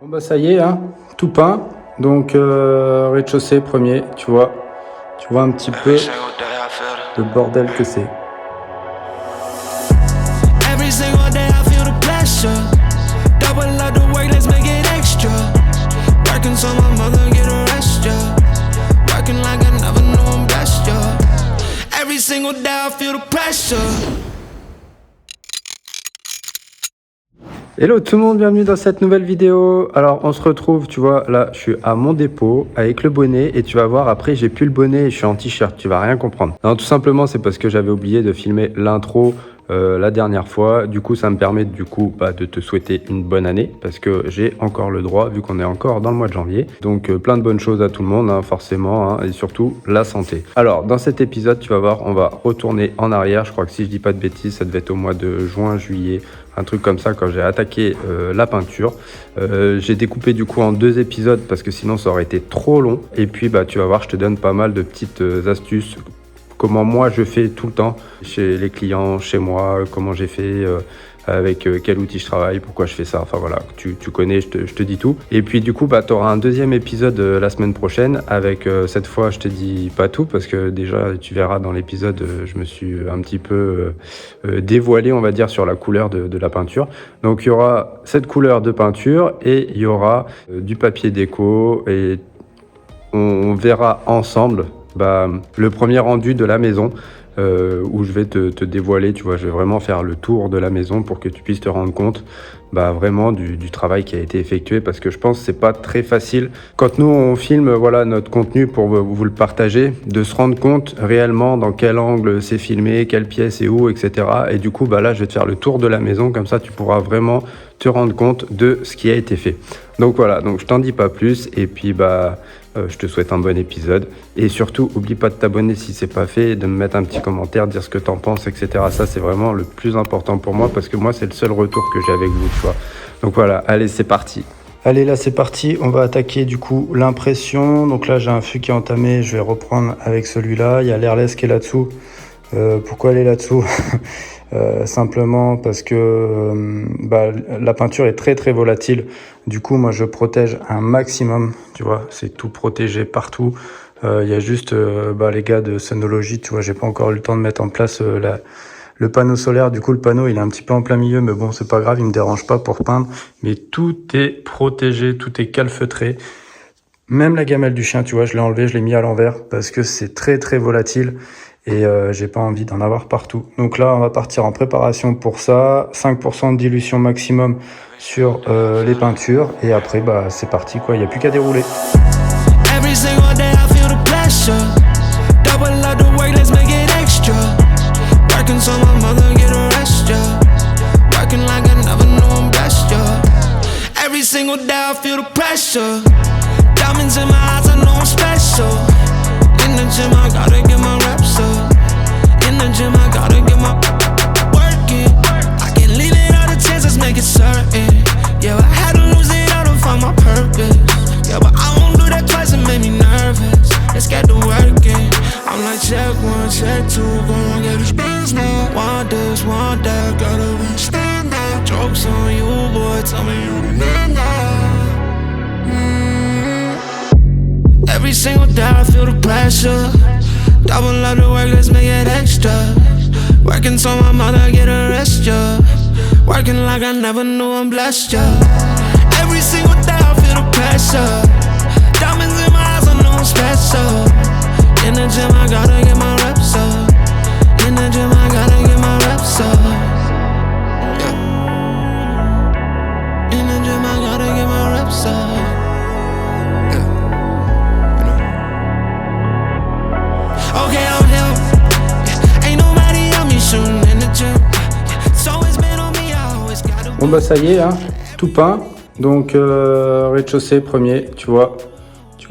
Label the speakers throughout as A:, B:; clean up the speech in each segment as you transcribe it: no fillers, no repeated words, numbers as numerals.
A: Bon bah ça y est, hein, tout peint. Donc rez-de-chaussée premier, tu vois un petit peu le bordel que c'est.
B: Every single day I feel the pressure. Double up the work, let's make it extra. Working so my mother get a rest, yeah. Working like I never knew I'm blessed, yeah. Every single day I feel the pressure.
A: Hello tout le monde, bienvenue dans cette nouvelle vidéo. Alors on se retrouve, tu vois, là je suis à mon dépôt avec le bonnet et tu vas voir après j'ai plus le bonnet et je suis en t-shirt, tu vas rien comprendre. Non, tout simplement c'est parce que j'avais oublié de filmer l'intro la dernière fois. Du coup ça me permet de te souhaiter une bonne année parce que j'ai encore le droit vu qu'on est encore dans le mois de janvier. Donc plein de bonnes choses à tout le monde, hein, forcément, hein, et surtout la santé. Alors dans cet épisode tu vas voir, on va retourner en arrière. Je crois que si je dis pas de bêtises ça devait être au mois de juin, juillet, un truc comme ça quand j'ai attaqué la peinture. J'ai découpé du coup en 2 épisodes parce que sinon ça aurait été trop long. Et puis bah tu vas voir, je te donne pas mal de petites astuces, comment moi je fais tout le temps chez les clients, chez moi, comment j'ai fait, avec quel outil je travaille, pourquoi je fais ça, enfin voilà, tu connais, je te dis tout. Et puis du coup bah tu auras un deuxième épisode la semaine prochaine avec cette fois je te dis pas tout parce que déjà tu verras dans l'épisode je me suis un petit peu dévoilé on va dire sur la couleur de la peinture. Donc il y aura cette couleur de peinture et il y aura du papier déco et on verra ensemble le premier rendu de la maison où je vais te dévoiler, tu vois, je vais vraiment faire le tour de la maison pour que tu puisses te rendre compte vraiment du travail qui a été effectué parce que je pense que c'est pas très facile quand nous on filme voilà notre contenu pour vous le partager, de se rendre compte réellement dans quel angle c'est filmé, quelle pièce est où, etc. Et du coup là je vais te faire le tour de la maison, comme ça tu pourras vraiment te rendre compte de ce qui a été fait. Donc voilà, donc je t'en dis pas plus et puis je te souhaite un bon épisode et surtout oublie pas de t'abonner si c'est pas fait, de me mettre un petit commentaire, dire ce que t'en penses, etc. Ça c'est vraiment le plus important pour moi parce que moi c'est le seul retour que j'ai avec vous, tu vois. Donc voilà, allez c'est parti. Allez là c'est parti, on va attaquer du coup l'impression. Donc là j'ai un fût qui est entamé, je vais reprendre avec celui-là. Il y a l'airless qui est là-dessous. Pourquoi elle est là-dessous? Simplement parce que la peinture est très très volatile. Du coup moi je protège un maximum, tu vois, c'est tout protégé partout. Il y a juste les gars de Synology, tu vois, j'ai pas encore eu le temps de mettre en place le panneau solaire. Du coup le panneau il est un petit peu en plein milieu, mais bon c'est pas grave, il me dérange pas pour peindre. Mais tout est protégé, tout est calfeutré. Même la gamelle du chien, tu vois, je l'ai enlevé, je l'ai mis à l'envers parce que c'est très très volatile. Et j'ai pas envie d'en avoir partout. Donc là, on va partir en préparation pour ça. 5% de dilution maximum sur les peintures. Et après, c'est parti, quoi. Il n'y a plus qu'à dérouler.
B: Every single day I feel the pressure. Double up the work, let's make it extra. Working so my mother get a rest, yeah. Working like I never knew I'm blessed, yeah. Every single day I feel the pressure. Diamonds in my eyes, I know I'm special. In the gym, I gotta get my reps up. In the gym, I gotta get my work in. I can't leave it all the chances, make it certain. Yeah, I had to lose it all to find my purpose. Yeah, but I won't do that twice, it made me nervous. Let's get to work in. I'm like check 1, check 2, gonna get these bands now. Want this, want that, gotta reach stand out. Jokes on you, boy, tell me you the man now. Every single day I feel the pressure. Double up the work, let's make it extra. Working so my mother get a rest, yeah. Working like I never knew I'm blessed, yeah. Every single day I feel the pressure. Diamonds in my eyes, I know I'm special. In the gym, I gotta get my reps up. In the gym, I gotta get my reps up. Yeah. In the gym, I gotta get my reps up. Okay, I'm him. Ain't nobody on me shooting in the gym. So it's been on me, I always gotta.
A: Bon ça y est, hein, tout peint. Donc rez-de-chaussée premier, tu vois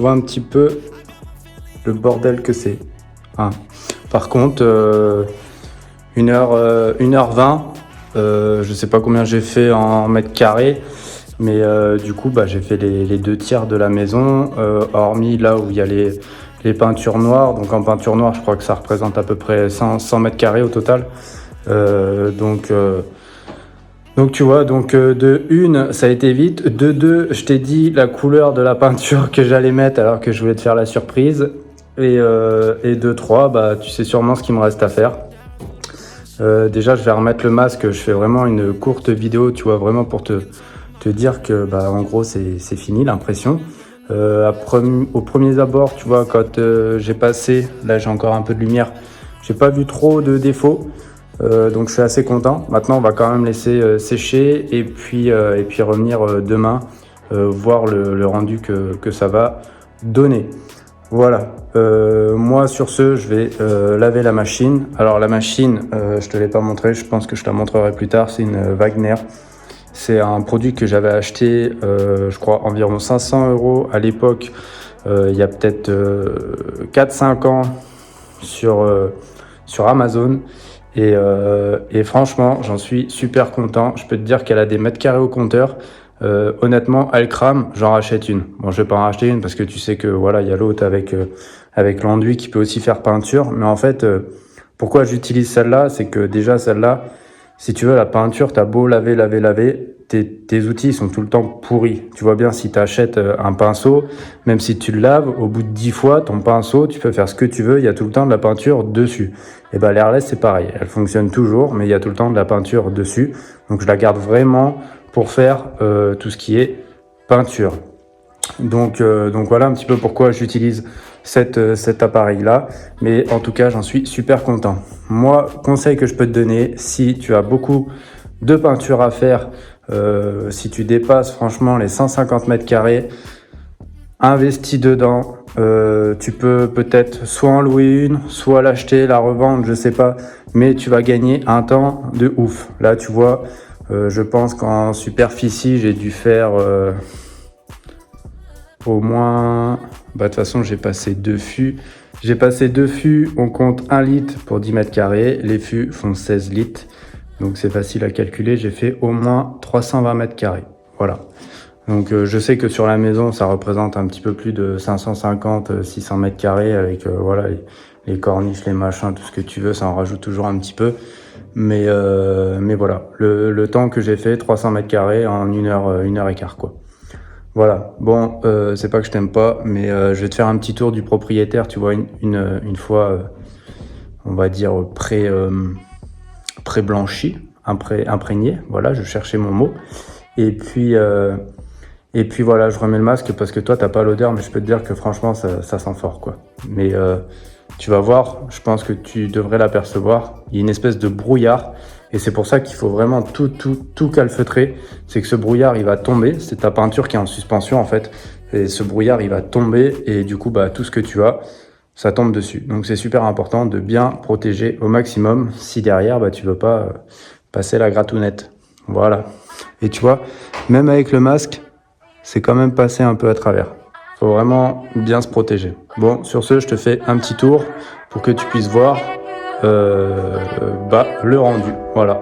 A: un petit peu le bordel que c'est. Hein. Par contre, 1h20, je sais pas combien j'ai fait en mètres carrés, mais du coup j'ai fait les 2 tiers de la maison, hormis là où il y a les peintures noires. Donc en peinture noire je crois que ça représente à peu près 100 mètres carrés au total. Donc tu vois, de une, ça a été vite. De deux, je t'ai dit la couleur de la peinture que j'allais mettre alors que je voulais te faire la surprise. Et de trois, bah, tu sais sûrement ce qu'il me reste à faire. Déjà, je vais remettre le masque. Je fais vraiment une courte vidéo, tu vois, vraiment pour te dire que, bah, en gros, c'est fini l'impression. Au premier abord, tu vois, quand j'ai passé, là j'ai encore un peu de lumière, j'ai pas vu trop de défauts. Donc je suis assez content. Maintenant on va quand même laisser sécher et puis revenir demain voir le rendu que ça va donner. Voilà, moi sur ce je vais laver la machine. Alors la machine, je te l'ai pas montré, je pense que je te la montrerai plus tard, c'est une Wagner. C'est un produit que j'avais acheté, je crois, environ 500 € à l'époque, il y a peut-être 4-5 ans sur Amazon. Et franchement, j'en suis super content. Je peux te dire qu'elle a des mètres carrés au compteur. Honnêtement, elle crame, j'en rachète une. Bon, je vais pas en racheter une parce que tu sais que voilà, il y a l'autre avec l'enduit qui peut aussi faire peinture. Mais en fait, pourquoi j'utilise celle-là, c'est que déjà celle-là, si tu veux, la peinture, t'as beau laver, tes outils sont tout le temps pourris. Tu vois bien, si tu achètes un pinceau, même si tu le laves, au bout de 10 fois, ton pinceau, tu peux faire ce que tu veux, il y a tout le temps de la peinture dessus. Et ben l'airless, c'est pareil. Elle fonctionne toujours, mais il y a tout le temps de la peinture dessus. Donc je la garde vraiment pour faire tout ce qui est peinture. Donc voilà un petit peu pourquoi j'utilise cet appareil-là. Mais en tout cas, j'en suis super content. Moi, conseil que je peux te donner, si tu as beaucoup de peinture à faire, si tu dépasses franchement les 150 mètres carrés, investis dedans. Tu peux peut-être soit en louer une, soit l'acheter, la revendre, je sais pas. Mais tu vas gagner un temps de ouf. Là, tu vois, je pense qu'en superficie, j'ai dû faire... au moins, bah, de toute façon, j'ai passé 2 fûts. On compte 1 litre pour 10 mètres carrés. Les fûts font 16 litres. Donc, c'est facile à calculer. J'ai fait au moins 320 mètres carrés. Voilà. Donc, je sais que sur la maison, ça représente un petit peu plus de 550, 600 mètres carrés avec, voilà, les corniches, les machins, tout ce que tu veux. Ça en rajoute toujours un petit peu. Mais voilà. Le temps que j'ai fait, 300 mètres carrés en 1 heure et quart, quoi. Voilà, bon, c'est pas que je t'aime pas, mais je vais te faire un petit tour du propriétaire, tu vois, une fois, on va dire, pré-blanchi, imprégné, voilà, je cherchais mon mot. Et puis voilà, je remets le masque parce que toi, t'as pas l'odeur, mais je peux te dire que franchement, ça sent fort, quoi. Mais tu vas voir, je pense que tu devrais l'apercevoir, il y a une espèce de brouillard. Et c'est pour ça qu'il faut vraiment tout calfeutrer. C'est que ce brouillard, il va tomber. C'est ta peinture qui est en suspension, en fait. Et ce brouillard, il va tomber. Et du coup, bah, tout ce que tu as, ça tombe dessus. Donc, c'est super important de bien protéger au maximum. Si derrière, bah, tu veux pas passer la gratounette. Voilà. Et tu vois, même avec le masque, c'est quand même passé un peu à travers. Faut vraiment bien se protéger. Bon, sur ce, je te fais un petit tour pour que tu puisses voir le rendu, voilà.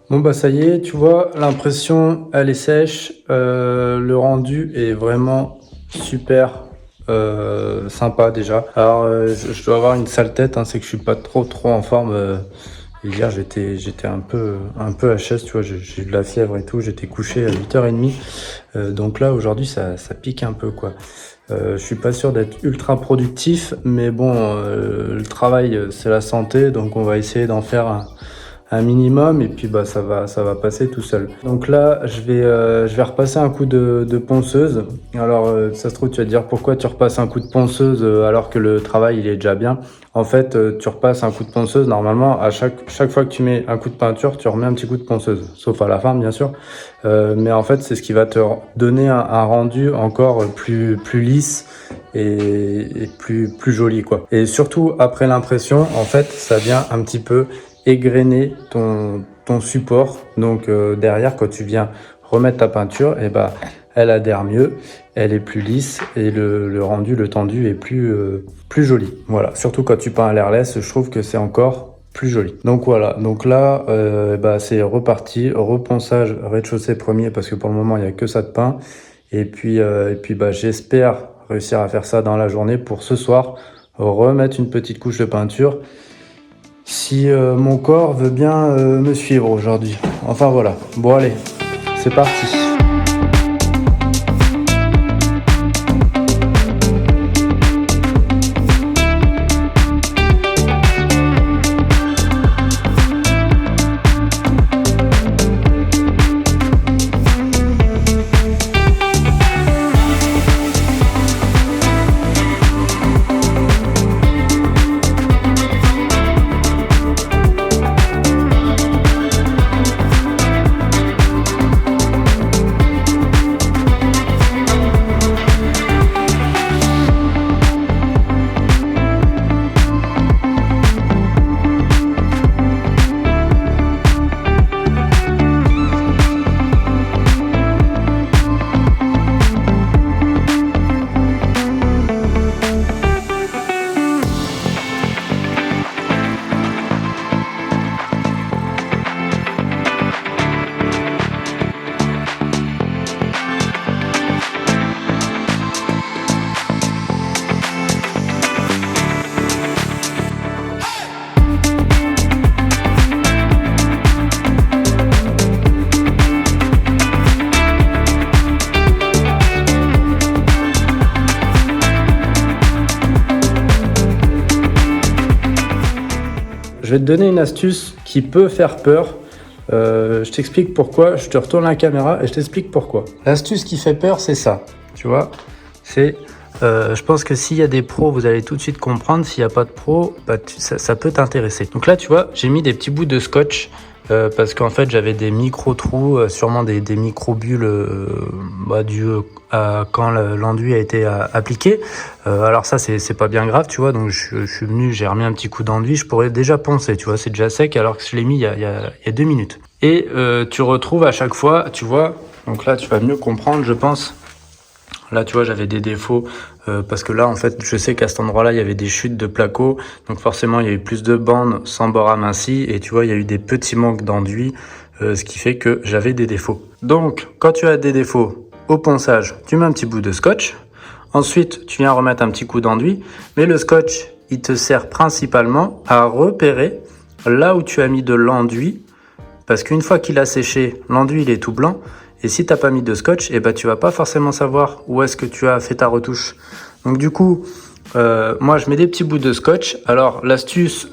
A: Bon bah ça y est, tu vois, l'impression elle est sèche, le rendu est vraiment super sympa déjà. Alors je dois avoir une sale tête, hein, c'est que je suis pas trop en forme. Hier j'étais un peu HS, tu vois, j'ai eu de la fièvre et tout, j'étais couché à 8h30. Donc là aujourd'hui ça pique un peu quoi. Je suis pas sûr d'être ultra productif, mais bon, le travail c'est la santé, donc on va essayer d'en faire un minimum et puis bah ça va passer tout seul. Donc là je vais repasser un coup de ponceuse. Alors ça se trouve tu vas te dire pourquoi tu repasses un coup de ponceuse alors que le travail il est déjà bien. En fait tu repasses un coup de ponceuse normalement à chaque fois que tu mets un coup de peinture tu remets un petit coup de ponceuse, sauf à la fin bien sûr. Mais en fait c'est ce qui va te donner un rendu encore plus lisse et plus joli quoi. Et surtout après l'impression en fait ça vient un petit peu égrener ton support. Donc derrière quand tu viens remettre ta peinture et bah elle adhère mieux, elle est plus lisse et le rendu, le tendu est plus joli. Voilà, surtout quand tu peins à l'airless, je trouve que c'est encore plus joli. Donc voilà, donc là bah c'est reparti, reponçage rez-de-chaussée premier parce que pour le moment il n'y a que ça de peint. Et puis bah j'espère réussir à faire ça dans la journée pour ce soir remettre une petite couche de peinture si mon corps veut bien me suivre aujourd'hui. Enfin voilà, bon allez, c'est parti. Je vais te donner une astuce qui peut faire peur. Je t'explique pourquoi. Je te retourne la caméra et je t'explique pourquoi. L'astuce qui fait peur, c'est ça. Tu vois, c'est... je pense que s'il y a des pros, vous allez tout de suite comprendre. S'il n'y a pas de pros, bah, ça peut t'intéresser. Donc là, tu vois, j'ai mis des petits bouts de scotch parce qu'en fait, j'avais des micro-trous, sûrement des micro-bulles dues à quand l'enduit a été appliqué. Alors ça, c'est pas bien grave, tu vois. Donc je suis venu, j'ai remis un petit coup d'enduit. Je pourrais déjà poncer, tu vois. C'est déjà sec alors que je l'ai mis il y a 2 minutes. Et tu retrouves à chaque fois, tu vois. Donc là, tu vas mieux comprendre, je pense. Là, tu vois, j'avais des défauts parce que là, en fait, je sais qu'à cet endroit-là, il y avait des chutes de placo. Donc forcément, il y a eu plus de bandes sans bord aminci. Et tu vois, il y a eu des petits manques d'enduit, ce qui fait que j'avais des défauts. Donc, quand tu as des défauts au ponçage, tu mets un petit bout de scotch. Ensuite, tu viens remettre un petit coup d'enduit. Mais le scotch, il te sert principalement à repérer là où tu as mis de l'enduit. Parce qu'une fois qu'il a séché, l'enduit, il est tout blanc. Et si tu n'as pas mis de scotch, eh ben, tu vas pas forcément savoir où est-ce que tu as fait ta retouche. Donc du coup, moi je mets des petits bouts de scotch. Alors l'astuce,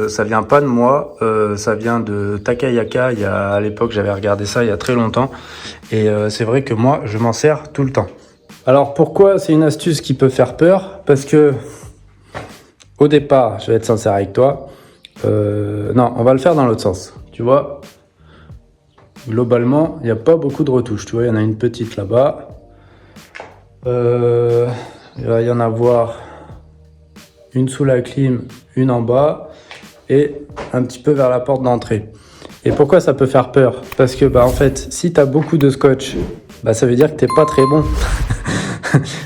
A: ça vient pas de moi, ça vient de Takayaka. À l'époque, j'avais regardé ça il y a très longtemps. Et c'est vrai que moi, je m'en sers tout le temps. Alors pourquoi c'est une astuce qui peut faire peur? Parce que au départ, je vais être sincère avec toi. Non, on va le faire dans l'autre sens. Tu vois, globalement, il n'y a pas beaucoup de retouches. Tu vois, il y en a une petite là-bas. Il va y en avoir une sous la clim, une en bas et un petit peu vers la porte d'entrée. Et pourquoi ça peut faire peur? Parce que en fait, si tu as beaucoup de scotch, ça veut dire que tu n'es pas très bon.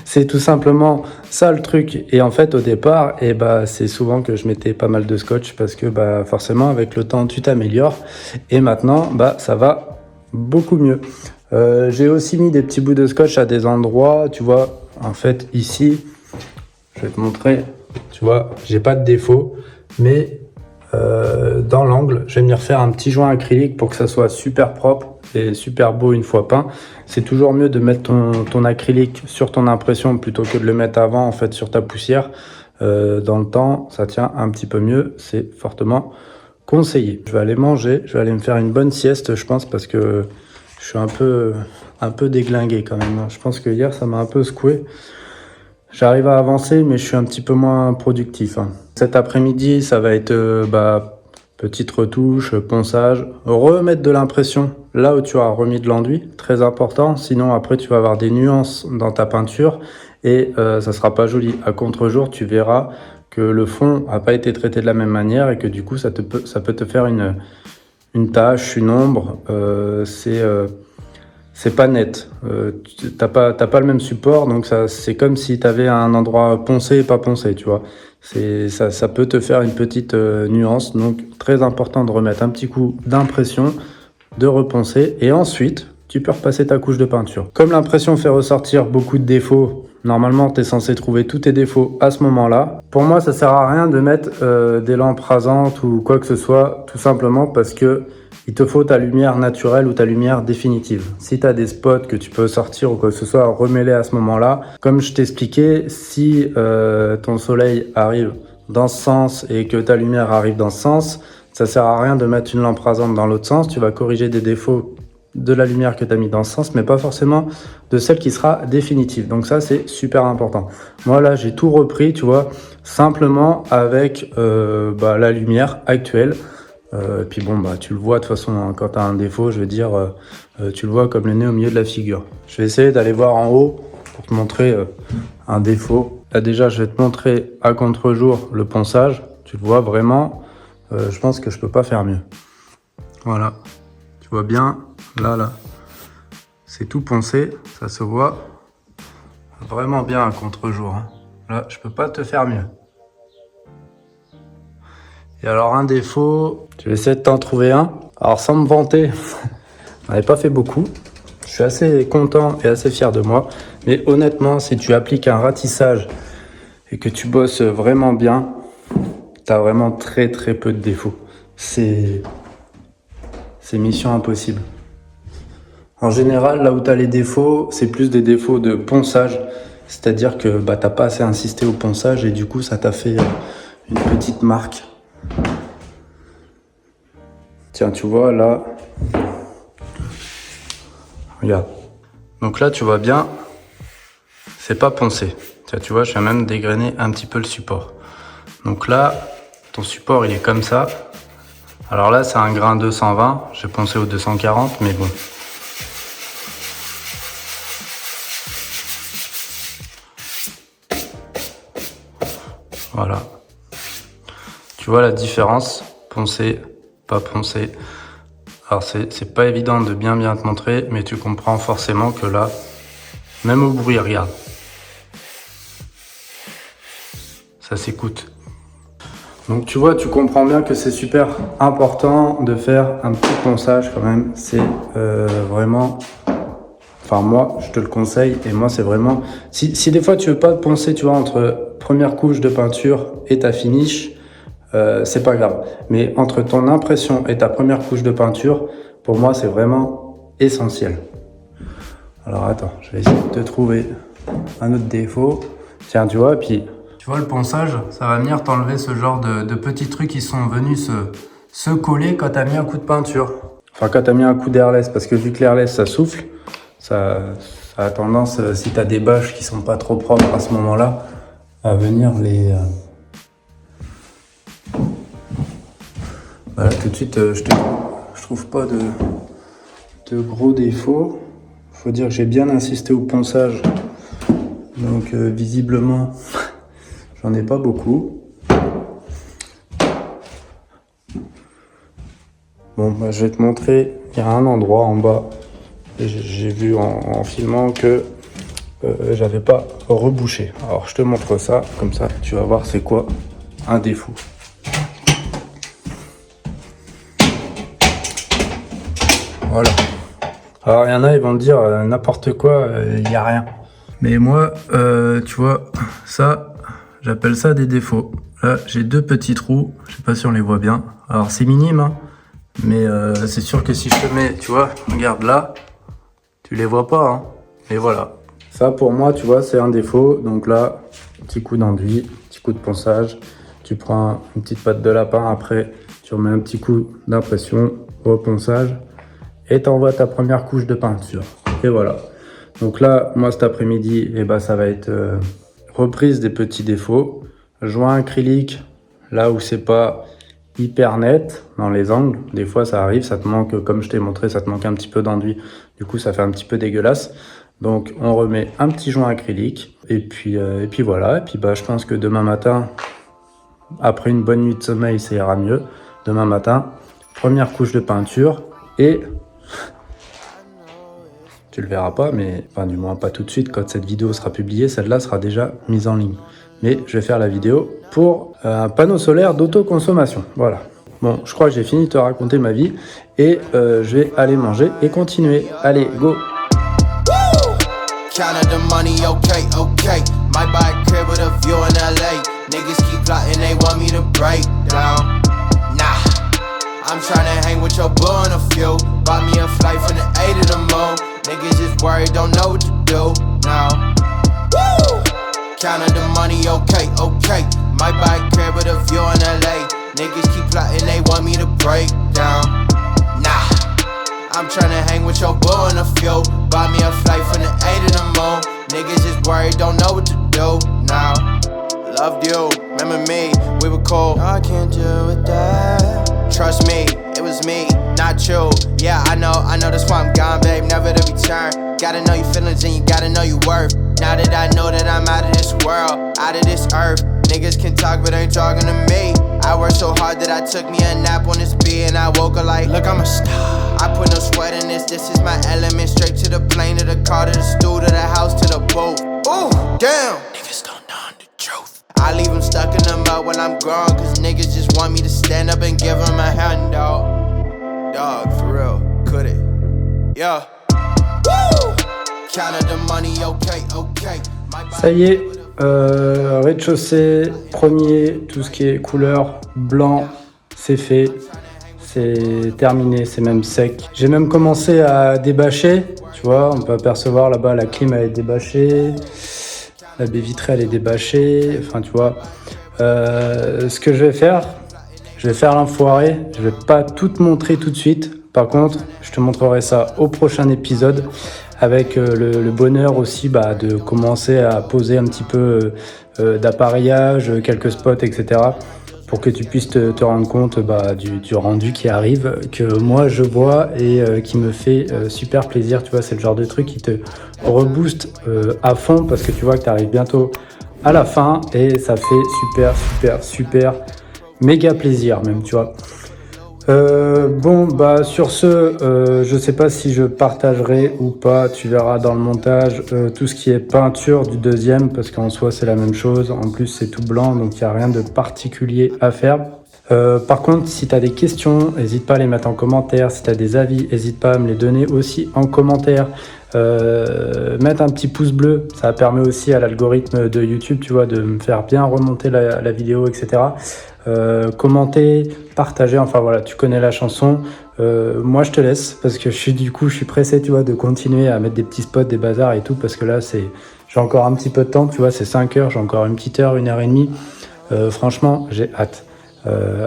A: C'est tout simplement ça le truc. Et en fait, au départ, c'est souvent que je mettais pas mal de scotch parce que forcément, avec le temps, tu t'améliores. Et maintenant, ça va beaucoup mieux. J'ai aussi mis des petits bouts de scotch à des endroits. Tu vois, en fait, ici, je vais te montrer. Tu vois, j'ai pas de défaut. Mais dans l'angle, je vais venir faire un petit joint acrylique pour que ça soit super propre et super beau une fois peint. C'est toujours mieux de mettre ton acrylique sur ton impression plutôt que de le mettre avant en fait sur ta poussière. Dans le temps, ça tient un petit peu mieux, c'est fortement conseillé. Je vais aller manger, je vais aller me faire une bonne sieste, je pense, parce que je suis un peu déglingué quand même. Je pense que hier, ça m'a un peu secoué. J'arrive à avancer, mais je suis un petit peu moins productif. Cet après-midi, ça va être petite retouche, ponçage, remettre de l'impression là où tu as remis de l'enduit, très important. Sinon, après, tu vas avoir des nuances dans ta peinture et ça sera pas joli. À contre-jour, tu verras que le fond n'a pas été traité de la même manière et que du coup, ça peut te faire une tache, une ombre. C'est pas net. T'as pas le même support, donc c'est comme si t'avais un endroit poncé et pas poncé, tu vois. Ça peut te faire une petite nuance, donc très important de remettre un petit coup d'impression, de reponcer, et ensuite tu peux repasser ta couche de peinture. Comme l'impression fait ressortir beaucoup de défauts, normalement tu es censé trouver tous tes défauts à ce moment-là. Pour moi, ça sert à rien de mettre des lampes rasantes ou quoi que ce soit, tout simplement parce que il te faut ta lumière naturelle ou ta lumière définitive. Si tu as des spots que tu peux sortir ou quoi que ce soit, remets-les à ce moment-là. Comme je t'expliquais, si ton soleil arrive dans ce sens et que ta lumière arrive dans ce sens, ça sert à rien de mettre une lampe rasante dans l'autre sens. Tu vas corriger des défauts de la lumière que tu as mis dans ce sens, mais pas forcément de celle qui sera définitive. Donc ça, c'est super important. Moi, là, j'ai tout repris, tu vois, simplement avec la lumière actuelle. Puis bon, tu le vois de toute façon, hein, quand tu as un défaut, je veux dire, tu le vois comme le nez au milieu de la figure. Je vais essayer d'aller voir en haut pour te montrer un défaut. Là déjà, je vais te montrer à contre-jour le ponçage. Tu le vois vraiment, je pense que je peux pas faire mieux. Voilà, tu vois bien, là, c'est tout poncé, ça se voit vraiment bien à contre-jour. Hein. Là, je peux pas te faire mieux. Et alors un défaut, je vais essayer de t'en trouver un. Alors sans me vanter, on n'avait pas fait beaucoup. Je suis assez content et assez fier de moi. Mais honnêtement, si tu appliques un ratissage et que tu bosses vraiment bien, tu as vraiment très très peu de défauts. C'est mission impossible. En général, là où tu as les défauts, c'est plus des défauts de ponçage. C'est-à-dire que tu n'as pas assez insisté au ponçage et du coup, ça t'a fait une petite marque. Tiens, tu vois, là, regarde. Donc là, tu vois bien, c'est pas poncé. Tiens, tu vois, je viens même dégrainer un petit peu le support. Donc là, ton support, il est comme ça. Alors là, c'est un grain 220. J'ai poncé au 240, mais bon. Voilà. Tu vois la différence, poncé, pas poncé. Alors c'est pas évident de bien te montrer, mais tu comprends forcément que là, même au bruit, regarde. Ça s'écoute. Donc tu vois, tu comprends bien que c'est super important de faire un petit ponçage quand même. C'est vraiment... Enfin moi, je te le conseille et moi c'est vraiment... Si des fois tu veux pas poncer, tu vois, entre première couche de peinture et ta finish, c'est pas grave. Mais entre ton impression et ta première couche de peinture, pour moi c'est vraiment essentiel. Alors attends, je vais essayer de te trouver un autre défaut. Tiens, tu vois, puis... Tu vois, le ponçage, ça va venir t'enlever ce genre de petits trucs qui sont venus se coller quand t'as mis un coup de peinture. Enfin, quand t'as mis un coup d'airless, parce que vu que l'airless, ça souffle, ça a tendance, si t'as des bâches qui sont pas trop propres à ce moment-là, à venir les... Voilà, tout de suite, je trouve pas de gros défauts. Faut dire que j'ai bien insisté au ponçage. Donc, visiblement, j'en ai pas beaucoup. Bon, je vais te montrer. Il y a un endroit en bas. J'ai vu en filmant que j'avais pas rebouché. Alors, je te montre ça. Comme ça, tu vas voir c'est quoi un défaut. Voilà. Alors, il y en a, ils vont te dire n'importe quoi, il n'y a rien. Mais moi, tu vois, ça, j'appelle ça des défauts. Là, j'ai deux petits trous, je sais pas si on les voit bien. Alors, c'est minime, hein, mais c'est sûr que si je te mets, tu vois, regarde là, tu les vois pas, hein. Et voilà. Ça, pour moi, tu vois, c'est un défaut. Donc là, petit coup d'enduit, petit coup de ponçage. Tu prends une petite pâte de lapin, après, tu tu remets un petit coup d'impression, reponçage, et t'envoies ta première couche de peinture. Et voilà. Donc là, moi cet après-midi, eh ben, ça va être reprise des petits défauts, joint acrylique, là où c'est pas hyper net dans les angles. Des fois ça arrive, ça te manque, comme je t'ai montré, ça te manque un petit peu d'enduit. Du coup, ça fait un petit peu dégueulasse. Donc on remet un petit joint acrylique et puis voilà. Et puis bah je pense que demain matin, après une bonne nuit de sommeil, ça ira mieux. Demain matin, première couche de peinture et tu le verras pas, mais enfin du moins pas tout de suite. Quand cette vidéo sera publiée, celle-là sera déjà mise en ligne. Mais je vais faire la vidéo pour un panneau solaire d'autoconsommation. Voilà. Bon, je crois que j'ai fini de te raconter ma vie et je vais aller manger et continuer. Allez, go!
B: Counting the money, okay, okay. Might buy a crib with a view in LA. Niggas keep plotting, they want me to break down. Nah, I'm tryna hang with your boo on a few. Buy me a flight from the A to the moon. Niggas just worried, don't know what to do now. Woo! Counting the money, okay, okay. Might buy a crib with a view in LA. Niggas keep plotting, they want me to break down. Nah, I'm tryna hang with your boo on a few. Buy me a flight from the A to the moon. Niggas just worried, don't know what to do now. Loved you, remember me, we were cool. No, I can't deal with that. Trust me, it was me, not you. Yeah, I know, that's why I'm gone, babe, never to return. Gotta know your feelings and you gotta know your worth. Now that I know that I'm out of this world, out of this earth. Niggas can talk but ain't talking to me. I worked so hard that I took me a nap on this beat and I woke up like, look, I'm a star. I put no sweat in this is my element. Straight to the plane, to the car, to the stool, to the house, to the boat. Ooh, damn. Niggas don't know the truth. I leave them stuck in the mud when I'm grown, cause niggas just want me to stand up and give them a hand, dog. Dog, for real, could it? Yeah. Woo! Counted the money, okay, okay.
A: Ça y est, rez-de-chaussée, premier, tout ce qui est couleur blanc, c'est fait, c'est terminé, c'est même sec. J'ai même commencé à débâcher, tu vois, on peut apercevoir là-bas la clim elle est débâchée, la baie vitrée elle est débâchée, enfin tu vois. Ce que je vais faire l'enfoiré, je vais pas tout te montrer tout de suite, par contre je te montrerai ça au prochain épisode. Avec le bonheur aussi de commencer à poser un petit peu d'appareillage, quelques spots, etc. pour que tu puisses te rendre compte du rendu qui arrive, que moi je vois et qui me fait super plaisir. Tu vois, c'est le genre de truc qui te rebooste à fond parce que tu vois que tu arrives bientôt à la fin et ça fait super méga plaisir même, tu vois. Sur ce, je sais pas si je partagerai ou pas, tu verras dans le montage tout ce qui est peinture du deuxième parce qu'en soi c'est la même chose, en plus c'est tout blanc donc il n'y a rien de particulier à faire. Par contre, si tu as des questions, n'hésite pas à les mettre en commentaire, si tu as des avis, n'hésite pas à me les donner aussi en commentaire. Mettre un petit pouce bleu, ça permet aussi à l'algorithme de YouTube, tu vois, de me faire bien remonter la vidéo, etc. Commenter, partager, enfin voilà, tu connais la chanson. Moi je te laisse parce que je suis pressé, tu vois, de continuer à mettre des petits spots, des bazars et tout parce que là j'ai encore un petit peu de temps, tu vois, c'est 5 heures, j'ai encore une petite heure, 1h30. Franchement, j'ai hâte.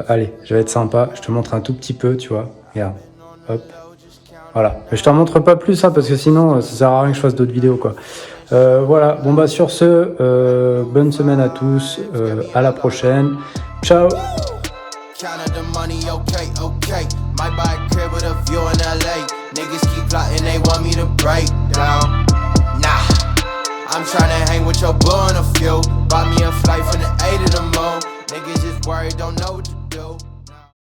A: Allez, je vais être sympa, je te montre un tout petit peu, tu vois, regarde, hop. Voilà, mais je t'en montre pas plus parce que sinon ça sert à rien que je fasse d'autres vidéos quoi. Voilà, sur ce, bonne semaine à tous, à la prochaine, ciao.
B: I'm tryna hang with your boo on a few.